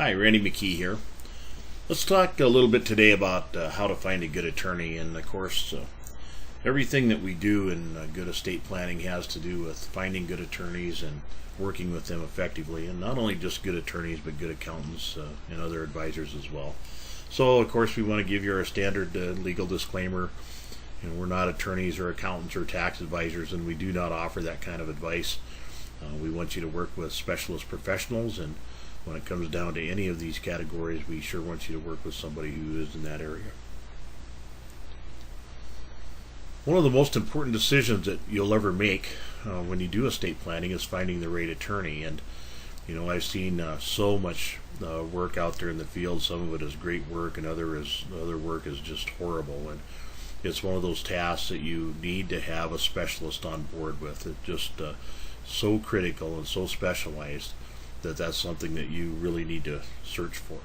Hi, Randy McKee here. Let's talk a little bit today about how to find a good attorney. And of course, everything that we do in good estate planning has to do with finding good attorneys and working with them effectively. And not only just good attorneys, but good accountants and other advisors as well. So of course, we want to give you our standard legal disclaimer. We're not attorneys or accountants or tax advisors, and we do not offer that kind of advice. We want you to work with specialist professionals, and when it comes down to any of these categories, we sure want you to work with somebody who is in that area. One of the most important decisions that you'll ever make when you do estate planning is finding the right attorney. And I've seen so much work out there in the field. Some of it is great work, and other work is just horrible. And it's one of those tasks that you need to have a specialist on board with. It's just so critical and so specialized that's something that you really need to search for.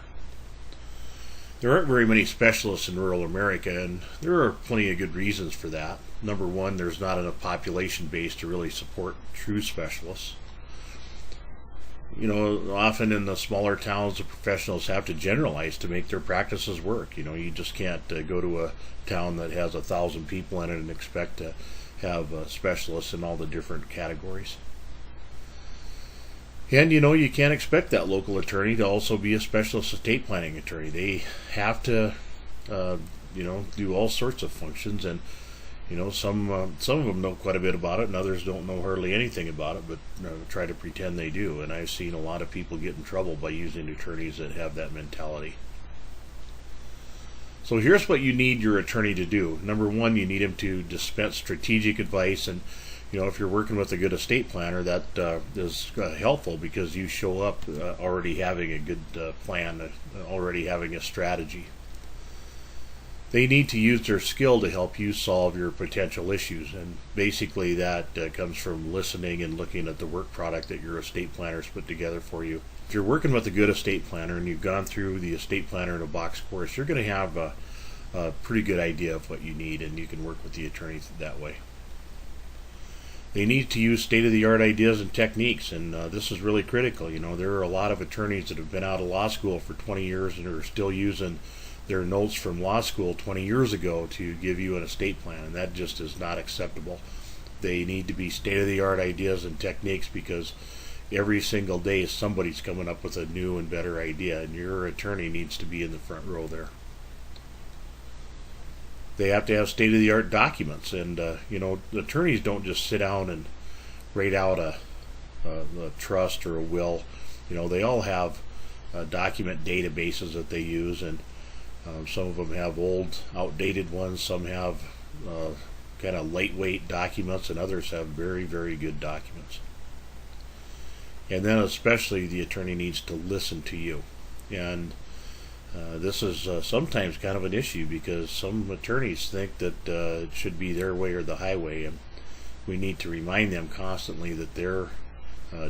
There aren't very many specialists in rural America, and there are plenty of good reasons for that. Number one, there's not enough population base to really support true specialists. Often in the smaller towns, the professionals have to generalize to make their practices work. You just can't go to a town that has 1,000 people in it and expect to have specialists in all the different categories. And you can't expect that local attorney to also be a specialist estate planning attorney. They have to do all sorts of functions, and some of them know quite a bit about it, and others don't know hardly anything about it, but try to pretend they do. And I've seen a lot of people get in trouble by using attorneys that have that mentality. So here's what you need your attorney to do. Number one, you need him to dispense strategic advice. And if you're working with a good estate planner, that is helpful, because you show up already having a good plan, already having a strategy. They need to use their skill to help you solve your potential issues, and basically that comes from listening and looking at the work product that your estate planner's put together for you. If you're working with a good estate planner and you've gone through the estate planner in a box course, you're going to have a pretty good idea of what you need, and you can work with the attorney that way. They need to use state-of-the-art ideas and techniques, and this is really critical. There are a lot of attorneys that have been out of law school for 20 years and are still using their notes from law school 20 years ago to give you an estate plan, and that just is not acceptable. They need to be state-of-the-art ideas and techniques, because every single day somebody's coming up with a new and better idea, and your attorney needs to be in the front row there. They have to have state-of-the-art documents, and attorneys don't just sit down and write out a trust or a will. They all have document databases that they use, and some of them have old, outdated ones. Some have kind of lightweight documents, and others have very, very good documents. And then especially the attorney needs to listen to you. And this is sometimes kind of an issue, because some attorneys think that it should be their way or the highway, and we need to remind them constantly that their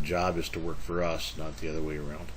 job is to work for us, not the other way around.